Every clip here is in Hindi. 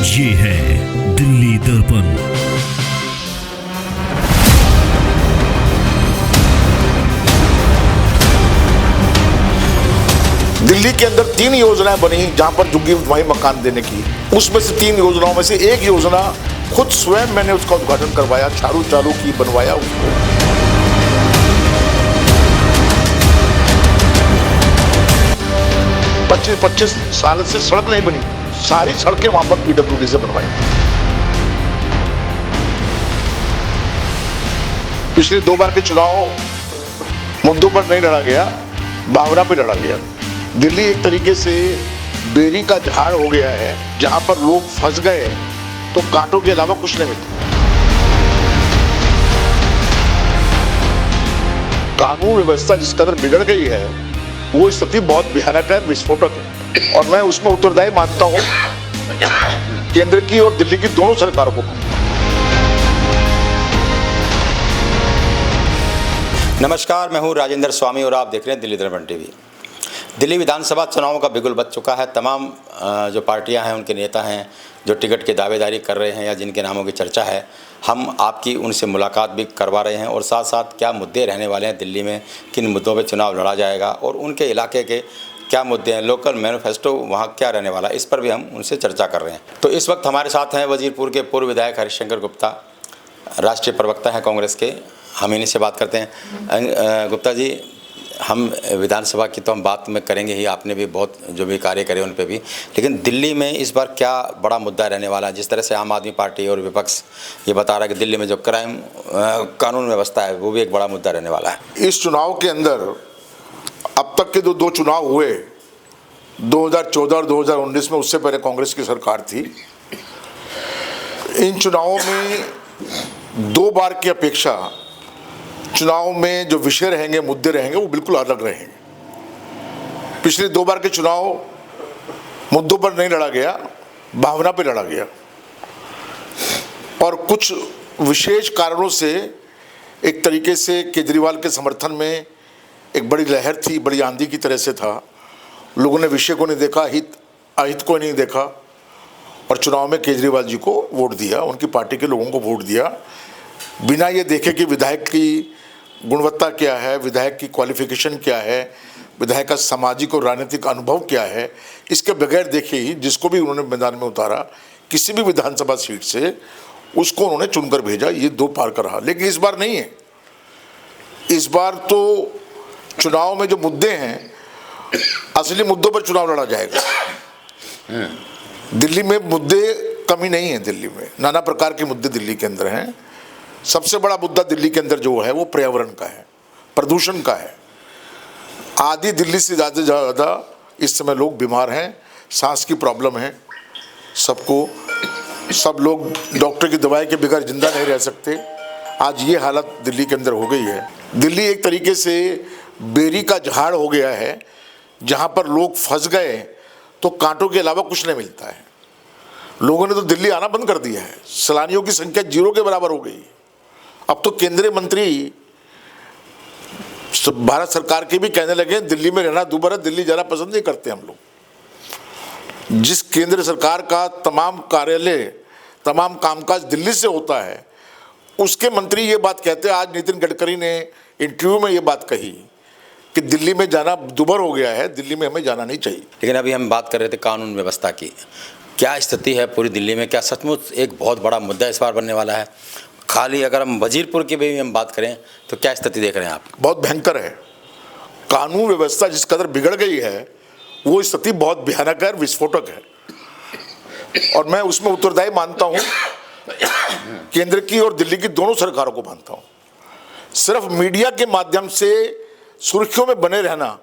ये है दिल्ली दर्पण। दिल्ली के अंदर 3 योजनाएं बनी जहां पर झुग्गी वहीं मकान देने की। उसमें से 3 योजनाओं में से एक योजना खुद स्वयं मैंने उसका उद्घाटन करवाया, चालू की बनवाया उसको। 25 साल से सड़क नहीं बनी, सारी सड़कें वहां पर पीडब्ल्यूडी से बनवाई। पिछले 2 बार के चुनाव मुद्दों पर नहीं लड़ा गया, भावना पे लड़ा गया। दिल्ली एक तरीके से बेरी का झाड़ हो गया है, जहां पर लोग फंस गए तो कांटों के अलावा कुछ नहीं मिलता। कानून व्यवस्था जिस कदर बिगड़ गई है, वो स्थिति बहुत भयानक है, विस्फोटक है, और मैं उसमें उत्तरदायी मानता हूं केंद्र की और दिल्ली की दोनों सरकारों को। नमस्कार, मैं हूं राजेंद्र स्वामी और आप देख रहे हैं दिल्ली दर्पण टीवी। दिल्ली विधानसभा चुनावों का बिगुल बज चुका है। तमाम जो पार्टियां हैं, उनके नेता हैं जो टिकट की दावेदारी कर रहे हैं या जिनके नामों की चर्चा है, हम आपकी उनसे मुलाकात भी करवा रहे हैं और साथ साथ क्या मुद्दे रहने वाले हैं दिल्ली में, किन मुद्दों पे चुनाव लड़ा जाएगा और उनके इलाके के क्या मुद्दे हैं, लोकल मैनिफेस्टो वहाँ क्या रहने वाला है, इस पर भी हम उनसे चर्चा कर रहे हैं। तो इस वक्त हमारे साथ हैं वजीरपुर के पूर्व विधायक हरिशंकर गुप्ता, राष्ट्रीय प्रवक्ता हैं कांग्रेस के। हम इन्हीं से बात करते हैं। गुप्ता जी, हम विधानसभा की तो हम बात में करेंगे ही, आपने भी बहुत जो भी कार्य करे उन पे भी, लेकिन दिल्ली में इस बार क्या बड़ा मुद्दा रहने वाला है? जिस तरह से आम आदमी पार्टी और विपक्ष ये बता रहा है कि दिल्ली में जो क्राइम कानून व्यवस्था है वो भी एक बड़ा मुद्दा रहने वाला है। इस चुनाव के अंदर अब तक के जो 2 चुनाव हुए, 2014 और 2019 में, उससे पहले कांग्रेस की सरकार थी, इन चुनावों में 2 बार की अपेक्षा चुनाव में जो विषय रहेंगे, मुद्दे रहेंगे, वो बिल्कुल अलग रहेंगे। पिछले 2 बार के चुनाव मुद्दों पर नहीं लड़ा गया, भावना पे लड़ा गया, और कुछ विशेष कारणों से एक तरीके से केजरीवाल के समर्थन में एक बड़ी लहर थी, बड़ी आंधी की तरह से था। लोगों ने विषय को नहीं देखा, अहित को नहीं देखा, और चुनाव में केजरीवाल जी को वोट दिया, उनकी पार्टी के लोगों को वोट दिया, बिना ये देखे कि विधायक की गुणवत्ता क्या है, विधायक की क्वालिफिकेशन क्या है, विधायक का सामाजिक और राजनीतिक अनुभव क्या है। इसके बगैर देखे ही जिसको भी उन्होंने मैदान में उतारा, किसी भी विधानसभा सीट से, उसको उन्होंने चुनकर भेजा। ये 2 पार का रहा। लेकिन इस बार नहीं है। इस बार तो चुनाव में जो मुद्दे हैं, असली मुद्दों पर चुनाव लड़ा जाएगा। दिल्ली में मुद्दे कमी नहीं है। दिल्ली में नाना प्रकार के मुद्दे दिल्ली के अंदर हैं। सबसे बड़ा मुद्दा दिल्ली के अंदर जो है वो पर्यावरण का है, प्रदूषण का है। आधी दिल्ली से ज़्यादा इस समय लोग बीमार हैं, सांस की प्रॉब्लम है सबको, सब लोग डॉक्टर की दवाई के बगैर जिंदा नहीं रह सकते। आज ये हालत दिल्ली के अंदर हो गई है। दिल्ली एक तरीके से बेरी का झाड़ हो गया है, जहाँ पर लोग फंस गए तो कांटों के अलावा कुछ नहीं मिलता है। लोगों ने तो दिल्ली आना बंद कर दिया है। सैलानियों की संख्या 0 के बराबर हो गई। अब तो केंद्रीय मंत्री भारत सरकार के भी कहने लगे दिल्ली में रहना दूभर है, दिल्ली जाना पसंद नहीं करते हम लोग। जिस केंद्र सरकार का तमाम कार्यालय, तमाम कामकाज दिल्ली से होता है, उसके मंत्री ये बात कहते हैं। आज नितिन गडकरी ने इंटरव्यू में ये बात कही कि दिल्ली में जाना दूभर हो गया है, दिल्ली में हमें जाना नहीं चाहिए। लेकिन अभी हम बात कर रहे थे कानून व्यवस्था की, क्या स्थिति है पूरी दिल्ली में? क्या सचमुच एक बहुत बड़ा मुद्दा इस बार बनने वाला है? खाली अगर हम वजीरपुर की भी हम बात करें तो क्या स्थिति देख रहे हैं आप? बहुत भयंकर है। कानून व्यवस्था जिस कदर बिगड़ गई है, वो स्थिति बहुत भयानक है, विस्फोटक है, और मैं उसमें उत्तरदायी मानता हूं केंद्र की और दिल्ली की दोनों सरकारों को मानता हूं। सिर्फ मीडिया के माध्यम से सुर्खियों में बने रहना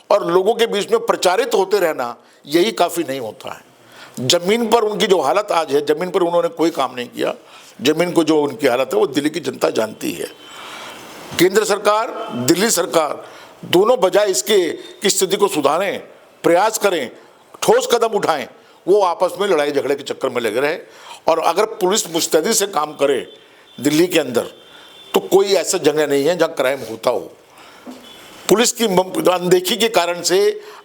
और लोगों के बीच में प्रचारित होते रहना, यही काफ़ी नहीं होता है। जमीन पर उनकी जो हालत आज है, जमीन पर उन्होंने कोई काम नहीं किया। जमीन को जो उनकी हालत है वो दिल्ली की जनता जानती है। केंद्र सरकार, दिल्ली सरकार दोनों बजाय इसके कि स्थिति को सुधारें, प्रयास करें, ठोस कदम उठाएं, वो आपस में लड़ाई झगड़े के चक्कर में लगे रहे। और अगर पुलिस मुस्तैदी से काम करे दिल्ली के अंदर, तो कोई ऐसा जगह नहीं है जहाँ क्राइम होता हो। पुलिस की अनदेखी के कारण से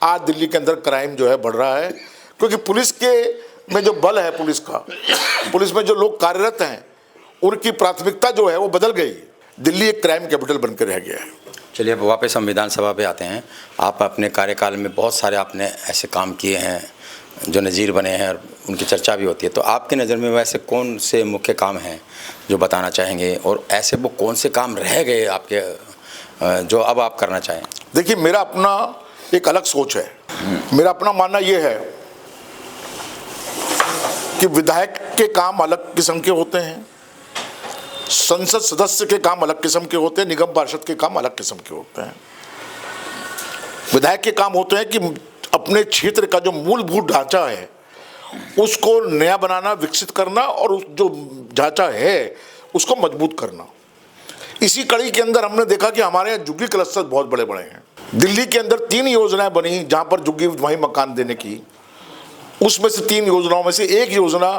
आज दिल्ली के अंदर क्राइम जो है बढ़ रहा है, क्योंकि पुलिस के में जो बल है पुलिस का, पुलिस में जो लोग कार्यरत हैं, उनकी प्राथमिकता जो है वो बदल गई। दिल्ली एक क्राइम कैपिटल बनकर रह गया है। चलिए अब वापस हम विधानसभा पे आते हैं। आप अपने कार्यकाल में बहुत सारे आपने ऐसे काम किए हैं जो नज़ीर बने हैं और उनकी चर्चा भी होती है, तो आपकी नज़र में वैसे कौन से मुख्य काम हैं जो बताना चाहेंगे, और ऐसे वो कौन से काम रह गए आपके जो अब आप करना चाहें? देखिए, मेरा अपना एक अलग सोच है। मेरा अपना मानना ये है कि विधायक के काम अलग किस्म के होते हैं, संसद सदस्य के काम अलग किस्म के होते हैं, निगम पार्षद के काम अलग किस्म के होते हैं। विधायक के काम होते हैं कि अपने क्षेत्र का जो मूलभूत ढांचा है उसको नया बनाना, विकसित करना, और उस जो ढांचा है उसको मजबूत करना। इसी कड़ी के अंदर हमने देखा कि हमारे यहाँ झुग्गी क्लस्टर बहुत बड़े बड़े हैं। दिल्ली के अंदर 3 योजनाएं बनी जहां पर झुग्गी वहीं मकान देने की। उसमें से 3 योजनाओं में से एक योजना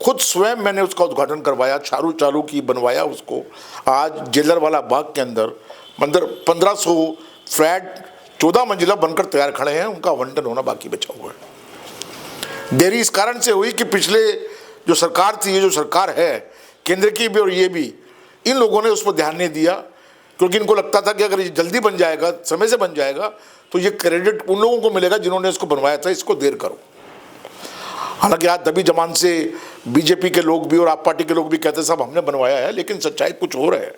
खुद स्वयं मैंने उसका उद्घाटन करवाया, चालू की बनवाया उसको। आज जेलरवाला बाग के अंदर 1500 फ्लैट 14 मंजिला बनकर तैयार खड़े हैं, उनका आवंटन होना बाकी बचा हुआ है। देरी इस कारण से हुई कि पिछले जो सरकार थी, ये जो सरकार है केंद्र की भी और ये भी, इन लोगों ने उस पर ध्यान नहीं दिया, क्योंकि इनको लगता था कि अगर ये जल्दी बन जाएगा, समय से बन जाएगा, तो ये क्रेडिट उन लोगों को मिलेगा जिन्होंने इसको बनवाया था, इसको देर करो। हालांकि आज दबी जमान से बीजेपी के लोग भी और आप पार्टी के लोग भी कहते हैं साहब हमने बनवाया है, लेकिन सच्चाई कुछ और है।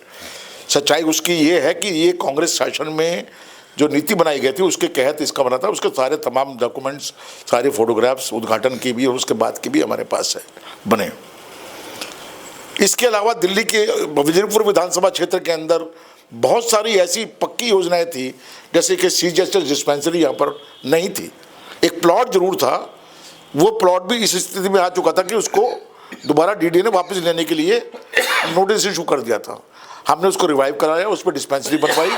सच्चाई उसकी ये है कि ये कांग्रेस शासन में जो नीति बनाई गई थी उसके तहत इसका बना था। उसके सारे तमाम डॉक्यूमेंट्स, सारे फोटोग्राफ्स उद्घाटन की भी और उसके बाद की भी हमारे पास है बने। इसके अलावा दिल्ली के वजीरपुर विधानसभा क्षेत्र के अंदर बहुत सारी ऐसी पक्की योजनाएं थी, जैसे कि सीजीएचएस डिस्पेंसरी यहाँ पर नहीं थी। एक प्लॉट जरूर था, वो प्लॉट भी इस स्थिति में आ चुका था कि उसको दोबारा डीडी ने वापस लेने के लिए नोटिस इशू कर दिया था। हमने उसको रिवाइव कराया, उस पर डिस्पेंसरी बनवाई।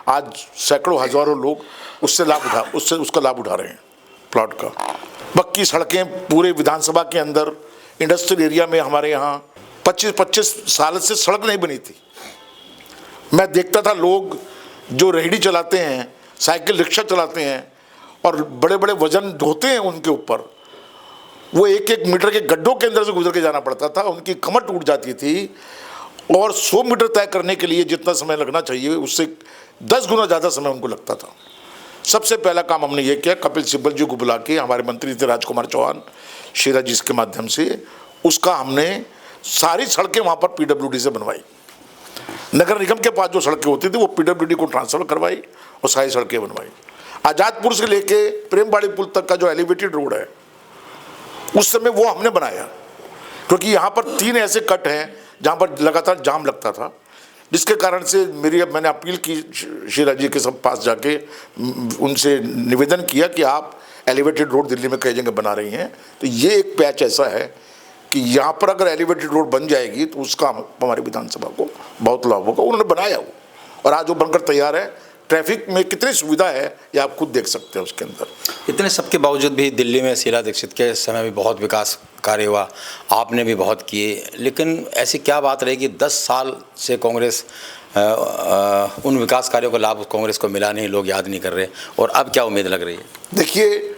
आज सैकड़ों हजारों लोग उसका लाभ उठा रहे हैं प्लॉट का। पक्की सड़कें पूरे विधानसभा के अंदर, इंडस्ट्रियल एरिया में हमारे यहाँ 25 साल से सड़क नहीं बनी थी। मैं देखता था लोग जो रेहड़ी चलाते हैं, साइकिल रिक्शा चलाते हैं और बड़े बड़े वजन ढोते हैं उनके ऊपर, वो 1-1 मीटर के गड्ढों के अंदर से गुजर के जाना पड़ता था, उनकी कमर टूट जाती थी। और 100 मीटर तय करने के लिए जितना समय लगना चाहिए उससे 10 गुना ज़्यादा समय उनको लगता था। सबसे पहला काम हमने ये किया, कपिल सिब्बल जी को बुला के, हमारे मंत्री थे राजकुमार चौहान, शीला जी के माध्यम से उसका हमने सारी सड़कें वहाँ पर पीडब्ल्यूडी से बनवाई। नगर निगम के पास जो सड़कें होती थी वो पीडब्ल्यूडी को ट्रांसफर करवाई और सारी सड़कें बनवाई। आज़ादपुर से लेके प्रेमबाड़ी पुल तक का जो एलिवेटेड रोड है उस समय वो हमने बनाया, क्योंकि यहाँ पर 3 ऐसे कट हैं जहाँ पर लगातार जाम लगता था, जिसके कारण से मैंने अपील की शीला जी के सब पास जाके, उनसे निवेदन किया कि आप एलिवेटेड रोड दिल्ली में कई जगह बना रही हैं, तो ये एक पैच ऐसा है कि यहाँ पर अगर एलिवेटेड रोड बन जाएगी तो उसका हमारी विधानसभा को बहुत लाभ होगा। उन्होंने बनाया वो, और आज वो बनकर तैयार है। ट्रैफिक में कितनी सुविधा है ये आप खुद देख सकते हैं उसके अंदर। इतने सबके बावजूद भी दिल्ली में शीला दीक्षित के समय भी बहुत विकास कार्य हुआ, आपने भी बहुत किए, लेकिन ऐसी क्या बात रही कि 10 साल से कांग्रेस उन विकास कार्यों का लाभ कांग्रेस को मिला नहीं, लोग याद नहीं कर रहे, और अब क्या उम्मीद लग रही है? देखिए,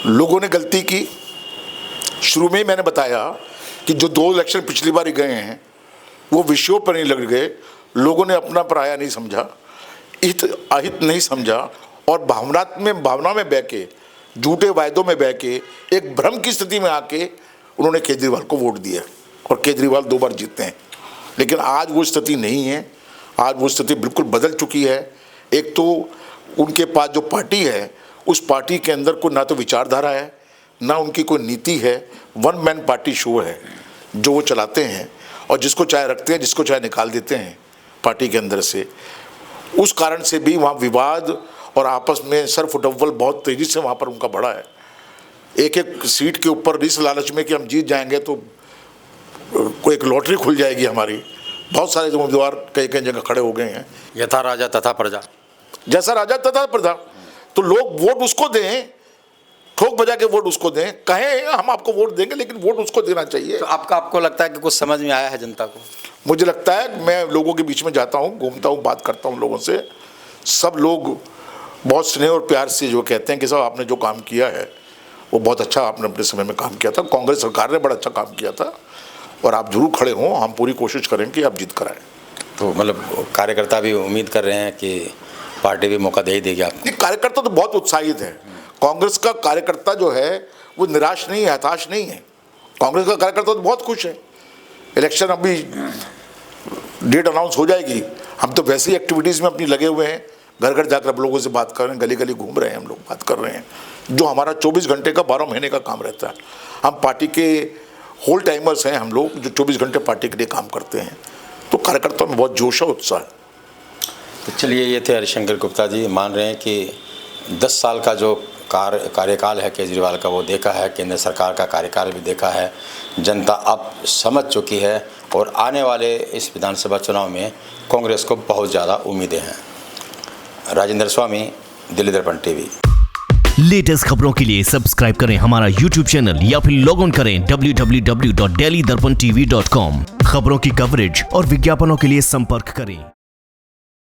लोगों ने गलती की। शुरू में ही मैंने बताया कि जो 2 इलेक्शन पिछली बार गए हैं वो विषयों पर नहीं लग गए। लोगों ने अपना पराया नहीं समझा, हित अहित नहीं समझा, और भावना में बह के, झूठे वायदों में बह के, एक भ्रम की स्थिति में आके उन्होंने केजरीवाल को वोट दिया, और केजरीवाल 2 बार जीते हैं। लेकिन आज वो स्थिति नहीं है। आज वो स्थिति बिल्कुल बदल चुकी है। एक तो उनके पास जो पार्टी है, उस पार्टी के अंदर कोई ना तो विचारधारा है, ना उनकी कोई नीति है। 1 मैन पार्टी शो है जो वो चलाते हैं, और जिसको चाहे रखते हैं, जिसको चाहे निकाल देते हैं पार्टी के अंदर से। उस कारण से भी वहाँ विवाद और आपस में सरफुटव्वल बहुत तेज़ी से वहाँ पर उनका बढ़ा है। एक सीट के ऊपर इस लालच में कि हम जीत जाएंगे तो कोई एक लॉटरी खुल जाएगी हमारी। बहुत सारे उम्मीदवार कई जगह खड़े हो गए हैं। यथा राजा तथा प्रजा, जैसा राजा तथा प्रजा, तो लोग वोट उसको दें, ठोक बजा के वोट उसको दें, कहें हम आपको वोट देंगे, लेकिन वोट उसको देना चाहिए। तो आपको लगता है कि कुछ समझ में आया है जनता को? मुझे लगता है, मैं लोगों के बीच में जाता हूँ, घूमता हूँ, बात करता हूँ लोगों से, सब लोग बहुत स्नेह और प्यार से जो कहते हैं कि साहब आपने जो काम किया है वो बहुत अच्छा आपने अपने समय में काम किया था, कांग्रेस सरकार ने बड़ा अच्छा काम किया था, और आप जरूर खड़े हों, हम पूरी कोशिश करें कि आप जीत कर आए। तो मतलब कार्यकर्ता भी उम्मीद कर रहे हैं कि पार्टी भी मौका दे ही देगी आपको? ये कार्यकर्ता तो बहुत उत्साहित है। कांग्रेस का कार्यकर्ता जो है वो निराश नहीं है, हताश नहीं है। कांग्रेस का कार्यकर्ता तो बहुत खुश है। इलेक्शन अभी डेट अनाउंस हो जाएगी, हम तो वैसी एक्टिविटीज़ में अपनी लगे हुए हैं, घर घर जाकर लोगों से बात कर रहे हैं, गली गली घूम रहे हैं, हम लोग बात कर रहे हैं, जो हमारा 24 घंटे का 12 महीने का काम रहता है। हम पार्टी के होल टाइमर्स हैं, हम लोग जो 24 घंटे पार्टी के लिए काम करते हैं। तो कार्यकर्ताओं में बहुत जोश और उत्साह है। तो चलिए, ये थे हरिशंकर गुप्ता जी। मान रहे हैं कि 10 साल का जो कार्यकाल है केजरीवाल का, वो देखा है, केंद्र सरकार का कार्यकाल भी देखा है, जनता अब समझ चुकी है, और आने वाले इस विधानसभा चुनाव में कांग्रेस को बहुत ज़्यादा उम्मीदें हैं। राजेंद्र स्वामी, दिल्ली दर्पण टीवी। लेटेस्ट खबरों के लिए सब्सक्राइब करें हमारा YouTube चैनल या फिर लॉग ऑन करें www.delhidarpantv.com। खबरों की कवरेज और विज्ञापनों के लिए संपर्क करें।